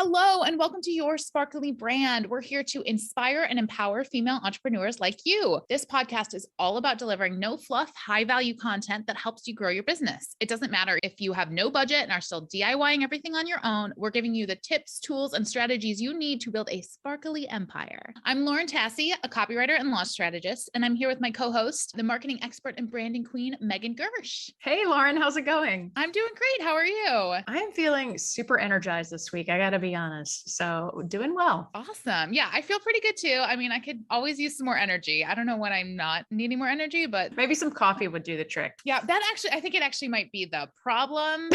Hello, and welcome to Your Sparkly Brand. We're here to inspire and empower female entrepreneurs like you. This podcast is all about delivering no fluff, high value content that helps you grow your business. It doesn't matter if you have no budget and are still DIYing everything on your own. We're giving you the tips, tools, and strategies you need to build a sparkly empire. I'm Lauren Tassi, a copywriter and launch strategist, and I'm here with my co-host, the marketing expert and branding queen, Megan Gersh. Hey, Lauren, how's it going? I'm doing great. How are you? I am feeling super energized this week. I got to be honest. So doing well. Awesome. Yeah, I feel pretty good too. I mean, I could always use some more energy. I don't know when I'm not needing more energy, but maybe some coffee would do the trick. Yeah, I think it actually might be the problem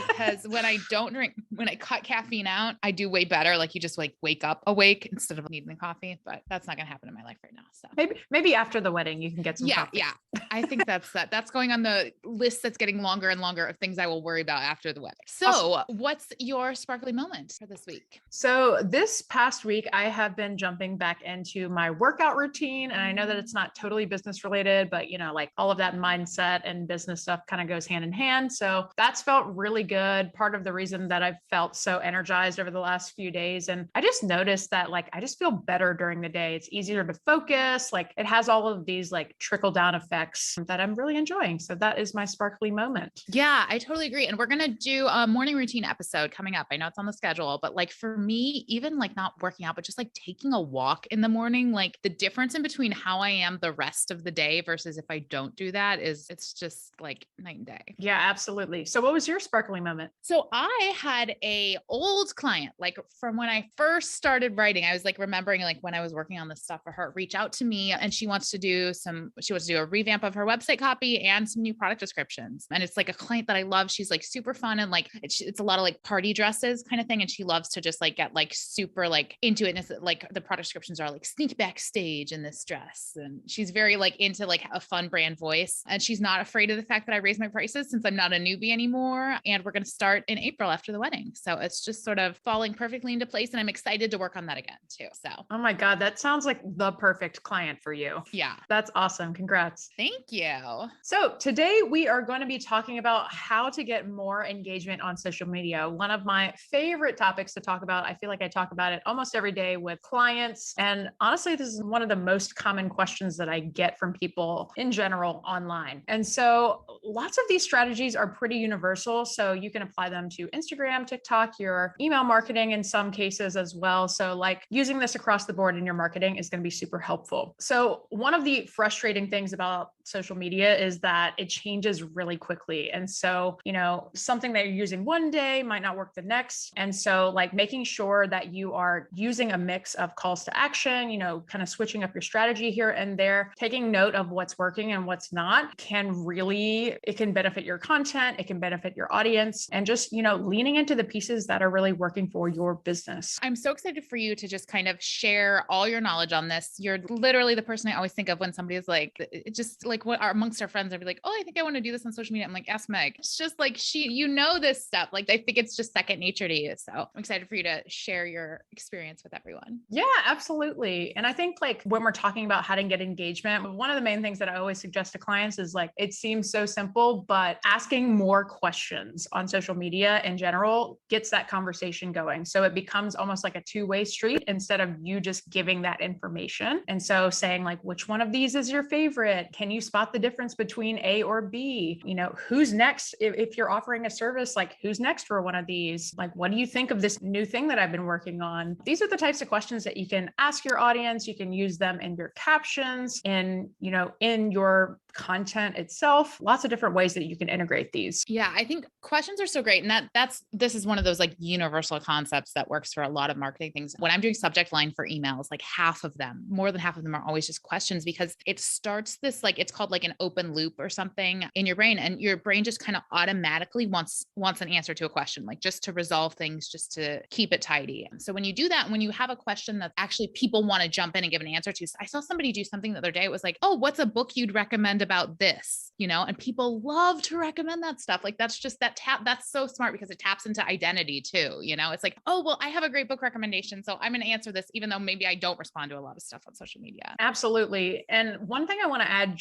because when I cut caffeine out, I do way better. Like you just wake up awake instead of needing the coffee, but that's not going to happen in my life right now. So maybe after the wedding, you can get some coffee. Yeah. I think that's going on the list that's getting longer and longer of things I will worry about after the wedding. So awesome. What's your sparkly moment for this week? So this past week, I have been jumping back into my workout routine. And I know that it's not totally business related, but like all of that mindset and business stuff kind of goes hand in hand. So that's felt really good. Part of the reason that I've felt so energized over the last few days. And I just noticed that I just feel better during the day. It's easier to focus. It has all of these trickle down effects that I'm really enjoying. So that is my sparkly moment. Yeah, I totally agree. And we're going to do a morning routine episode coming up. I know it's on the schedule, but for me, even not working out, but just taking a walk in the morning, the difference in between how I am the rest of the day versus if I don't do that it's just night and day. Yeah, absolutely. So what was your sparkly moment? So I had a old client, from when I first started writing, I was remembering when I was working on this stuff for her, reach out to me and she wants to do a revamp of her website copy and some new product descriptions. And it's a client that I love. She's super fun and it's a lot of party dresses kind of thing. And she loves to just get super into it. And it's the product descriptions are sneak backstage in this dress. And she's very into a fun brand voice. And she's not afraid of the fact that I raised my prices since I'm not a newbie anymore. And we're going to start in April after the wedding. So it's just sort of falling perfectly into place. And I'm excited to work on that again too. So, oh my God, that sounds like the perfect client for you. Yeah. That's awesome. Congrats. Thank you. So today we are going to be talking about how to get more engagement on social media. One of my favorite topics to talk about. I feel like I talk about it almost every day with clients. And honestly, this is one of the most common questions that I get from people in general online. And so lots of these strategies are pretty universal. So you can apply them to Instagram, TikTok, your email marketing in some cases as well. So using this across the board in your marketing is going to be super helpful. So one of the frustrating things about social media is that it changes really quickly. And so, something that you're using one day might not work the next. And so making sure that you are using a mix of calls to action, kind of switching up your strategy here and there, taking note of what's working and what's not it can benefit your content. It can benefit your audience and just, leaning into the pieces that are really working for your business. I'm so excited for you to just kind of share all your knowledge on this. You're literally the person I always think of when somebody is what are amongst our friends, I'd be oh, I think I want to do this on social media. I'm ask Meg. It's just this stuff. I think it's just second nature to you. So I'm excited for you to share your experience with everyone. Yeah, absolutely. And I think when we're talking about how to get engagement, one of the main things that I always suggest to clients is it seems so simple, but asking more questions on social media in general gets that conversation going. So it becomes almost like a two-way street instead of you just giving that information. And so saying which one of these is your favorite? Can you spot the difference between A or B? Who's next? If you're offering a service, who's next for one of these? What do you think of this new thing that I've been working on? These are the types of questions that you can ask your audience. You can use them in your captions, in your content itself, lots of different ways that you can integrate these. Yeah, I think questions are so great. And this is one of those universal concepts that works for a lot of marketing things. When I'm doing subject line for emails, more than half of them are always just questions because it starts this, it's called an open loop or something in your brain. And your brain just kind of automatically wants an answer to a question, just to resolve things, just to keep it tidy. So when you do that, when you have a question that actually people want to jump in and give an answer to, I saw somebody do something the other day. It was oh, what's a book you'd recommend about this, and people love to recommend that stuff. Like that's just that's so smart because it taps into identity too. It's like, oh, well, I have a great book recommendation, so I'm going to answer this, even though maybe I don't respond to a lot of stuff on social media. Absolutely. And one thing I want to add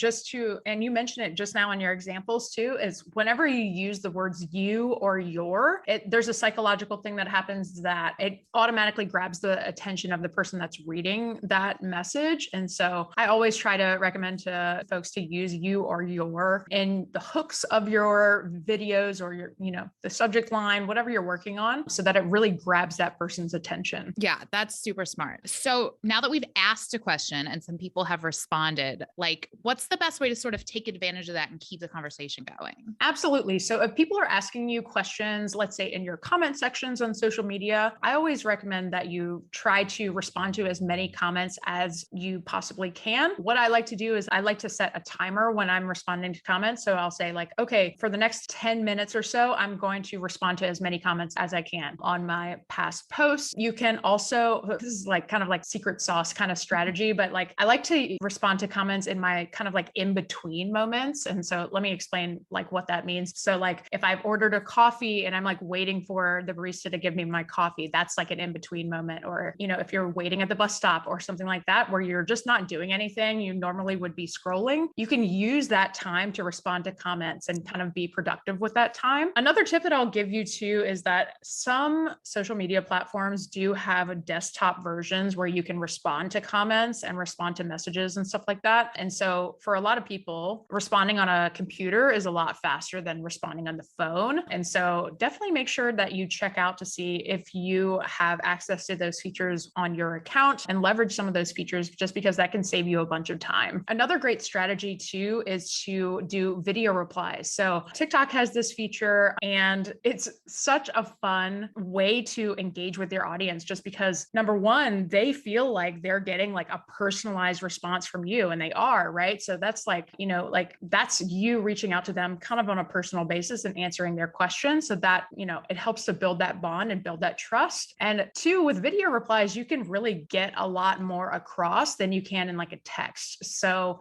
and you mentioned it just now in your examples too, is whenever you use the words you or your, there's a psychological thing that happens that it automatically grabs the attention of the person that's reading that message. And so I always try to recommend to folks to use you or your in the hooks of your videos or the subject line, whatever you're working on, so that it really grabs that person's attention. Yeah, that's super smart. So now that we've asked a question and some people have responded, like what's the best way to sort of take advantage of that and keep the conversation going? Absolutely. So if people are asking you questions, let's say in your comment sections on social media, I always recommend that you try to respond to as many comments as you possibly can. What I like to do is I like to set a timer when I'm responding to comments. So I'll say like, okay, for the next 10 minutes or so, I'm going to respond to as many comments as I can on my past posts. You can also, this is like kind of like secret sauce kind of strategy, but like I like to respond to comments in my kind of like in between moments. And so let me explain like what that means. So like if I've ordered a coffee and I'm like waiting for the barista to give me my coffee, that's like an in between moment. Or, if you're waiting at the bus stop or something like that, where you're just not doing anything, you normally would be scrolling, you can use that time to respond to comments and kind of be productive with that time. Another tip that I'll give you too is that some social media platforms do have desktop versions where you can respond to comments and respond to messages and stuff like that. And so for a lot of people, responding on a computer is a lot faster than responding on the phone. And so definitely make sure that you check out to see if you have access to those features on your account and leverage some of those features, just because that can save you a bunch of time. Another great strategy too is to do video replies. So TikTok has this feature and it's such a fun way to engage with your audience, just because number one, they feel like they're getting like a personalized response from you, and they are, right? So that's like, like that's you reaching out to them kind of on a personal basis and answering their questions, so that, it helps to build that bond and build that trust. And two, with video replies, you can really get a lot more across than you can in like a text. So,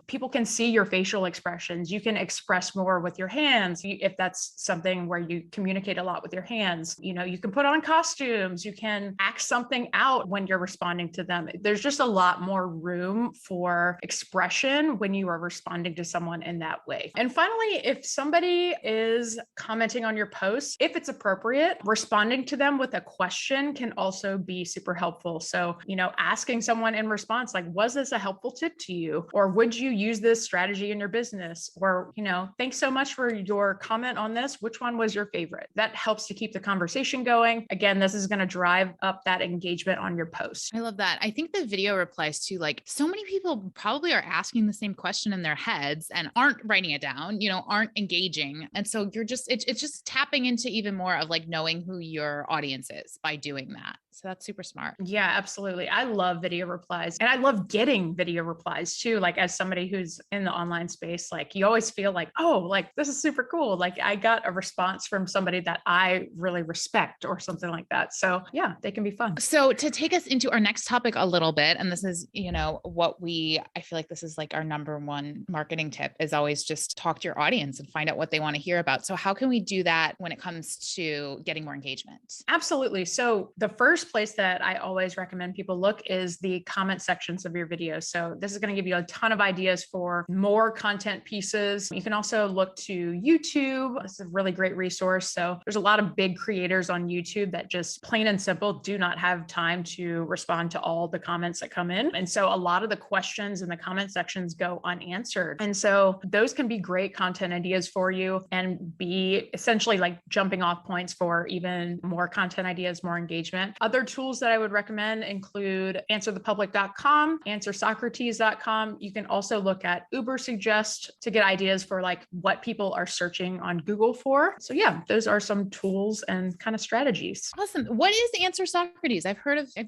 people can see your facial expressions. You can express more with your hands. If that's something where you communicate a lot with your hands, you can put on costumes, you can act something out when you're responding to them. There's just a lot more room for expression when you are responding to someone in that way. And finally, if somebody is commenting on your post, if it's appropriate, responding to them with a question can also be super helpful. So, asking someone in response, like, was this a helpful tip to you? Or would you use this strategy in your business? Or, thanks so much for your comment on this. Which one was your favorite? That helps to keep the conversation going. Again, this is going to drive up that engagement on your post. I love that. I think the video replies too, like so many people probably are asking the same question in their heads and aren't writing it down, aren't engaging. And so it's just tapping into even more of like knowing who your audience is by doing that. So that's super smart. Yeah, absolutely. I love video replies, and I love getting video replies too. Like as somebody who's in the online space, like you always feel like, oh, like this is super cool. Like I got a response from somebody that I really respect or something like that. So yeah, they can be fun. So to take us into our next topic a little bit, and this is, I feel like this is like our number one marketing tip is always just talk to your audience and find out what they want to hear about. So how can we do that when it comes to getting more engagement? Absolutely. So the first place that I always recommend people look is the comment sections of your videos. So this is going to give you a ton of ideas for more content pieces. You can also look to YouTube. This is a really great resource. So there's a lot of big creators on YouTube that just plain and simple do not have time to respond to all the comments that come in. And so a lot of the questions in the comment sections go unanswered. And so those can be great content ideas for you and be essentially like jumping off points for even more content ideas, more engagement. Other tools that I would recommend include answerthepublic.com, answersocrates.com. You can also look at Ubersuggest to get ideas for like what people are searching on Google for. So yeah, those are some tools and kind of strategies. Awesome. What is Answer Socrates? I've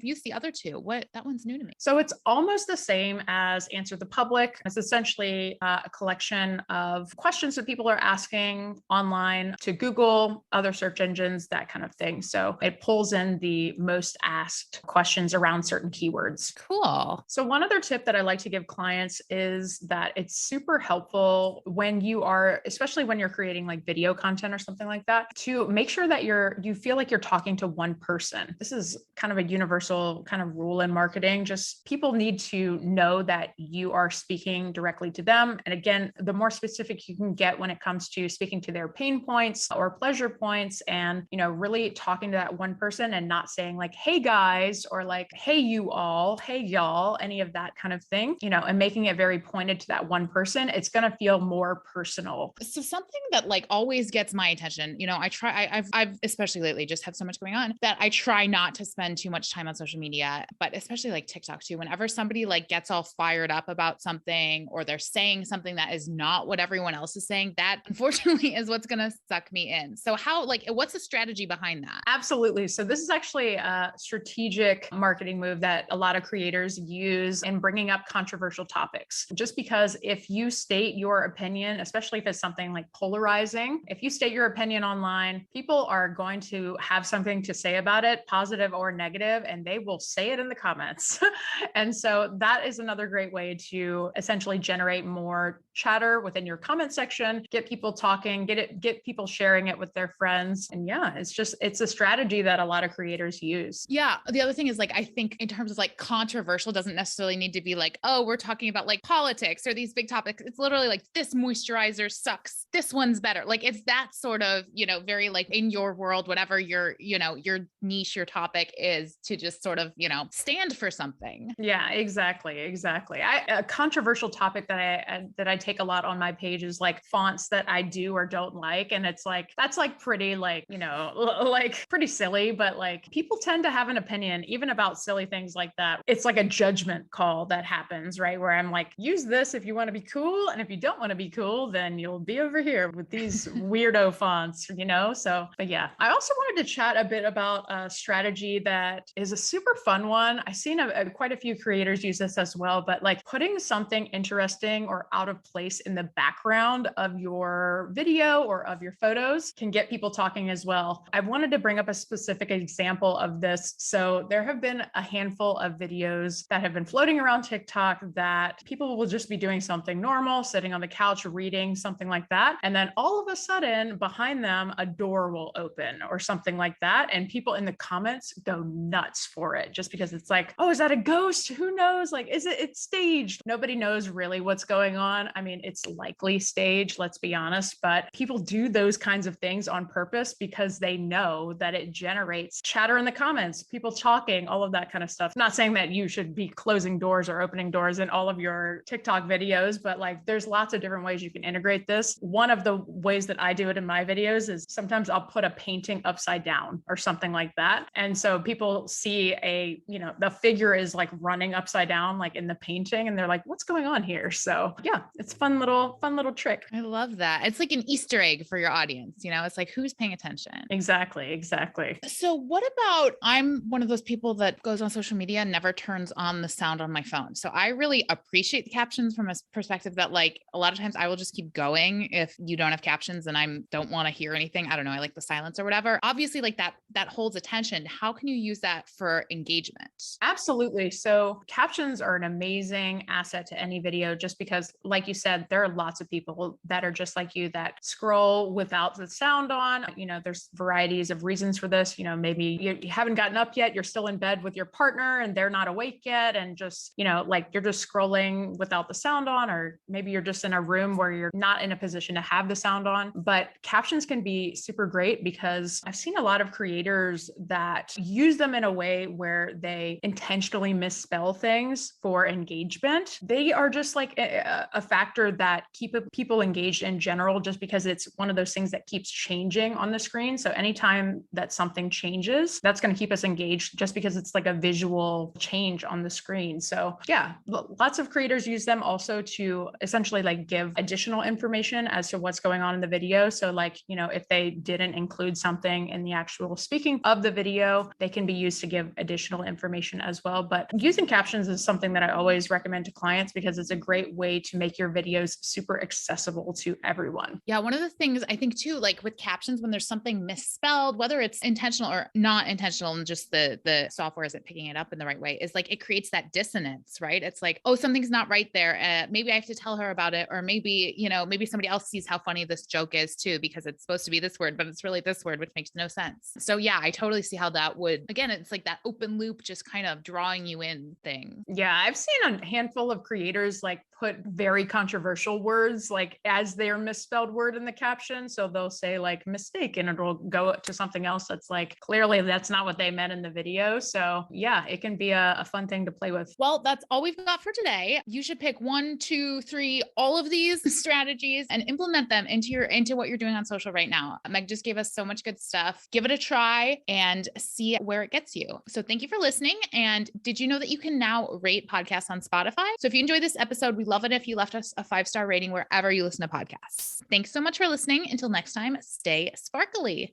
used the other two. That one's new to me. So it's almost the same as Answer the Public. It's essentially a collection of questions that people are asking online to Google, other search engines, that kind of thing. So it pulls in the most asked questions around certain keywords. Cool. So one other tip that I like to give clients is that it's super helpful when you are, especially when you're creating like video content or something like that, to make sure that you feel like you're talking to one person. This is kind of a universal kind of rule in marketing. Just people need to know that you are speaking directly to them. And again, the more specific you can get when it comes to speaking to their pain points or pleasure points, and really talking to that one person and not saying like, hey guys, or like, hey you all, hey y'all, any of that kind of thing, and making it very pointed to that one person, it's going to feel more personal. So something that like always gets my attention, I've especially lately just had so much going on that I try not to spend too much time on social media, but especially like TikTok too. Whenever somebody like gets all fired up about something, or they're saying something that is not what everyone else is saying, that unfortunately is what's going to suck me in. So what's the strategy behind that? Absolutely. So this is actually a strategic marketing move that a lot of creators use in bringing up controversial topics. Just because if you state your opinion, especially if it's something like polarizing, if you state your opinion online, people are going to have something to say about it, positive or negative, and they will say it in the comments. And so that is another great way to essentially generate more chatter within your comment section, get people talking, get people sharing it with their friends. And yeah, it's a strategy that a lot of creators use. Yeah. The other thing is like, I think in terms of like controversial doesn't necessarily need to be like, oh, we're talking about like politics or these big topics. It's literally like, this moisturizer sucks. This one's better. Like it's that sort of, very like in your world, whatever your niche, your topic is, to just sort of, stand for something. Yeah, exactly. A controversial topic that I take a lot on my page is like fonts that I do or don't like. And it's like, that's like pretty like, like pretty silly, but like people tend to have an opinion even about silly things like that. It's like a judgment call that happens, right? Where I'm like, use this if you want to be cool. And if you don't want to be cool, then you'll be over here with these weirdo fonts, So, but yeah, I also wanted to chat a bit about a strategy that is a super fun one. I've seen quite a few creators use this as well, but like putting something interesting or out of place in the background of your video or of your photos can get people talking as well. I wanted to bring up a specific example of this. So there have been a handful of videos that have been floating around TikTok that people will just be doing something normal, sitting on the couch, reading, something like that. And then all of a sudden behind them, a door will open or something like that. And people in the comments go nuts for it just because it's like, oh, is that a ghost? Who knows? Like, it's staged? Nobody knows really what's going on. I mean, it's likely staged, let's be honest, but people do those kinds of things on purpose because they know that it generates chatter in the comments, people talking, all of that kind of stuff. Not saying that you should be closing doors or opening doors in all of your TikTok videos, but like there's lots of different ways you can integrate this. One of the ways that I do it in my videos is sometimes I'll put a painting upside down or something like that. And so people see the figure is like running upside down, like in the painting, and they're like, what's going on here? So yeah, it's fun little trick. I love that. It's like an Easter egg for your audience. It's like, who's paying attention? Exactly. So what about, I'm one of those people that goes on social media and never turns on the sound on my phone. So I really appreciate the captions from a perspective that like a lot of times I will just keep going if you don't have captions and I don't want to hear anything. I don't know. I like the silence or whatever. Obviously like that holds attention. How can you use that for engagement? Absolutely. So captions are an amazing asset to any video, just because, like you said, there are lots of people that are just like you that scroll without the sound on. There's varieties of reasons for this. Maybe you haven't gotten up yet. You're still in bed with your partner and they're not awake yet. And just, like you're just scrolling without the sound on, or maybe you're just in a room where you're not in a position to have the sound on. But captions can be super great because I've seen a lot of creators that use them in a way where they intentionally misspell things for engagement. They are just like a factor that keep people engaged in general, just because it's one of those things that keeps changing on the screen. So anytime that something changes, that's going to keep us engaged just because it's like a visual change on the screen. So yeah, lots of creators use them also to essentially like give additional information as to what's going on in the video. So like, if they didn't include something in the actual speaking of the video, they can be used to give additional information as well. But using captions is something that I always recommend to clients because it's a great way to make your videos super accessible to everyone. Yeah. One of the things I think too, like with captions, when there's something misspelled, whether it's intentional or not intentional, and just the software isn't picking it up in the right way, is like, it creates that dissonance, right? It's like, oh, something's not right there. Maybe I have to tell her about it. Or maybe, maybe somebody else sees how funny this joke is too, because it's supposed to be this word, but it's really this word, which makes no sense. So yeah, I totally see how that would, again, it's like that open loop, just kind of drawing you in thing. Yeah, I've seen a handful of creators like put very controversial words like as their misspelled word in the caption. So they'll say like mistake and it'll go to something else that's like clearly that's not what they meant in the video. So yeah, it can be a fun thing to play with. Well, that's all we've got for today. You should pick 1, 2, 3, all of these strategies and implement them into what you're doing on social right now. Meg just gave us so much good stuff. Give it a try and see where it gets you. So thank you for listening. And did you know that you can now rate podcasts on Spotify? So if you enjoyed this episode, we'd love it if you left us a 5-star rating wherever you listen to podcasts. Thanks so much for listening. Until next time, stay sparkly.